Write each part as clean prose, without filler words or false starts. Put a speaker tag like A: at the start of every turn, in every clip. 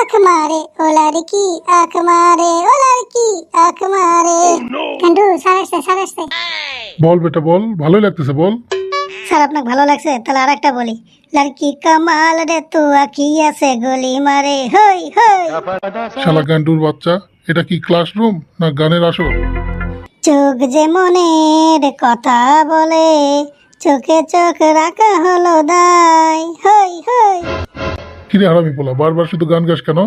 A: आँख मारे ओ लड़की आँख मारे ओ लड़की आँख मारे কান্টু স্যার আসছে
B: বল বেটা বল, ভালোই লাগতেছে বল।
A: স্যার আপনাকে ভালো লাগছে তাহলে আরেকটা বলি লড়কি কামাল রে তু আঁখিয়া সে গলি মারে হই হই
B: শালা গান্ডুর বাচ্চা, এটা কি ক্লাসরুম না গানের আসর?
A: চোখ যে মনের কথা বলে চোখে চোখ রাখা হলো দাই হই হই
B: কিরে হারামি পোলা, বারবার শুধু গান গাস কেন?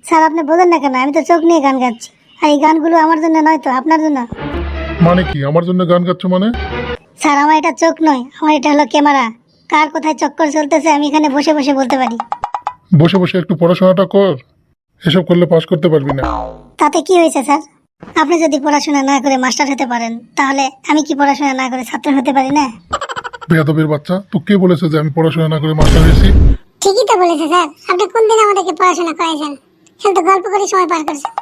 A: স্যার আপনি বোঝেন না কেন আমি তো চোখ নিয়ে গান গাচ্ছি আর এই গানগুলো আমার জন্য নয় তো আপনার জন্য
B: মানে কি আমার জন্য গান গাচ্ছ মানে?
A: স্যার আমার এটা চোখ নয় আমার এটা হলো ক্যামেরা কার কোথায় চক্কর চলতেছে আমি এখানে বসে বসে বলতে পারি
B: বসে বসে একটু পড়াশোনাটা কর, এসব করলে পাস করতে পারবি না।
A: তাতে কি হয়েছে স্যার আপনি যদি পড়াশোনা না করে মাস্টার হতে পারেন তাহলে আমি কি পড়াশোনা না করে ছাত্র হতে পারি না
B: বেয়াদবের বাচ্চা, তো কে বলেছে যে আমি পড়াশোনা না করে মাস্টার হয়েছি?
A: ঠিকই তো বলেছে স্যার আপনি কোন দিন আমাদেরকে পড়াশোনা করাইছেন শুধু তো গল্প করে সময় পার করছেন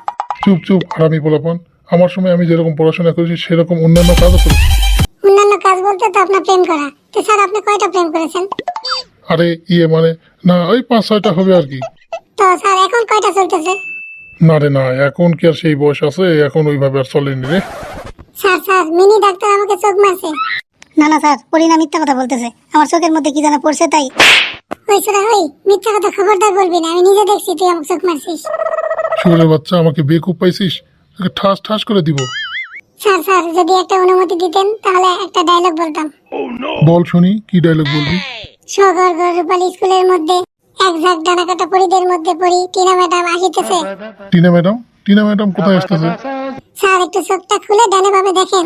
B: চুপ চুপ হারামি পোলাপন, আমার সময় আমি যেরকম পড়াশোনা করেছি সেরকম অন্যান্য কাজও করেছি।
A: অন্যান্য কাজ বলতে তো আপনার প্রেম করা তো স্যার আপনি কয়টা প্রেম করেছেন
B: আরে মানে না, ওই 5-6টা হবে আর কি।
A: তো স্যার এখন কয়টা চলতেছে
B: না রে না, এখন কি আর সেই বয়স আছে, এখন ওইভাবে আর চলেনি রে।
A: স্যার মিনি ডাক্তার আমাকে চোখ মারছে না না স্যার পরিনা মিথ্যা কথা বলতেছে আমার চোখের মধ্যে কি জানা পড়ছে তাই ওই ছোড়া ওই মিথ্যা কথা খবরদার বলবি না আমি নিজে দেখছি তুই আমাকে চোখ মারছিস
B: শুয়োরের বাচ্চা, আমাকে বেকুব পাইছিস, তোকে ঠাস ঠাস করে দিব।
A: স্যার যদি একটা অনুমতি দিতেন তাহলে একটা ডায়লগ বলতাম
B: বল শুনি, কি ডায়লগ বলবি?
A: সগর রূপালী স্কুলের মধ্যে এক ঝাঁক ডানা কাটা পরিদের মধ্যে পড়ি টিনা ম্যাডাম আসিতেছে
B: টিনা ম্যাডাম কোথায় আসতেছে?
A: স্যার একটু চোখটা খুলে ডানে ভাবে দেখেন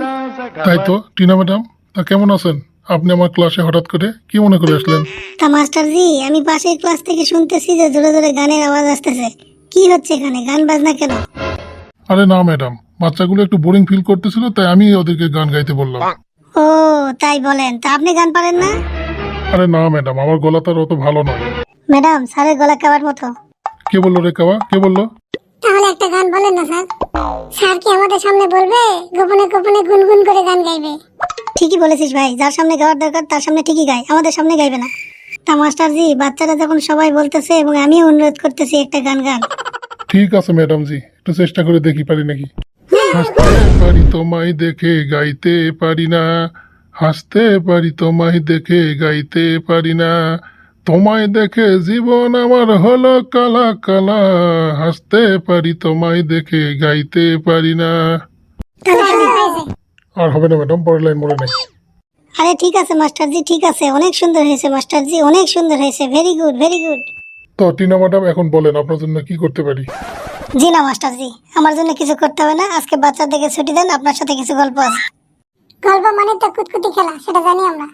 B: তাই তো, টিনা ম্যাডাম তা কেমন আছেন? আপনি আমার ক্লাসে হঠাৎ করে কি মনে করে আসলেন?
A: তা মাস্টার জি আমি পাশের ক্লাস থেকে শুনতেছি যে জোরে জোরে গানের আওয়াজ আসতেছে কি হচ্ছে এখানে গান বাজনা কেন
B: আরে না ম্যাডাম, বাচ্চাগুলো একটু বোরিং ফিল করতেছিল তাই আমি ওদেরকে গান গাইতে বললাম।
A: ও তাই বলেন তা আপনি গান পারেন না
B: আরে না ম্যাডাম, আমার গলা তার অত ভালো নয়।
A: ম্যাডাম স্যারের গলা কাবার মতো
B: কে বললো রে কাবা, কে বললো?
A: তাহলে একটা গান বলেন না স্যার স্যার কি আমাদের সামনে বলবে গোপনে গোপনে গুনগুন করে গান গাইবে ঠিকই বলেছিস ভাই যার সামনে গাওয়ার দরকার তার সামনে ঠিকই গায় আমাদের সামনে গাইবে না তা মাস্টার জি বাচ্চারা যখন সবাই বলতেছে এবং আমিও অনুরোধ করতেছি একটা গান গান
B: ঠিক আছে ম্যাডাম জি, একটু চেষ্টা করে দেখি পারি নাকি। হাসতে পারি তোমায় দেখে গাইতে পারি না, হাসতে পারি তোমায় দেখে গাইতে পারি না, তোমায় দেখে জীবন আমার হলো কালা কালা, হাসতে পারি তোমায় দেখে গাইতে পারি না। আর হবে না ম্যাডাম, পরের লাইন মনে নেই।
A: আরে ঠিক আছে মাস্টার জি ঠিক আছে অনেক সুন্দর হয়েছে মাস্টার জি অনেক সুন্দর হয়েছে ভেরি গুড ভেরি গুড
B: তো টিনা ম্যাডাম এখন বলেন আপনার জন্য কি করতে পারি?
A: জি না মাস্টার জি আমার জন্য কিছু করতে হবে না আজকে বাচ্চাদেরকে ছুটি দেন আপনার সাথে কিছু গল্প আছে গল্প মানে তো কুতকুতি খেলা সেটা জানি আমরা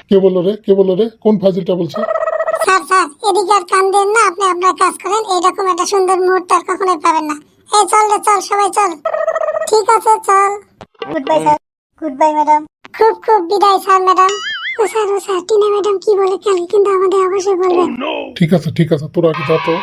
B: কে বললো রে, কোন ফাজিলটা বলছে?
A: স্যার এদিকে আর কান দেন না আপনি আপনার কাজ করেন এইরকম একটা সুন্দর মুহূর্ত আর কখনোই পাবেন না এই চল রে চল সবাই চল ঠিক আছে চল good bye sir good bye madam খুব খুব বিদায় স্যার ম্যাডাম ও স্যার টিনা ম্যাডাম কি বলে কালকে কিন্তু আমাদের অবশ্যই বলবেন
B: ঠিক আছে তোরা আগে যা তো।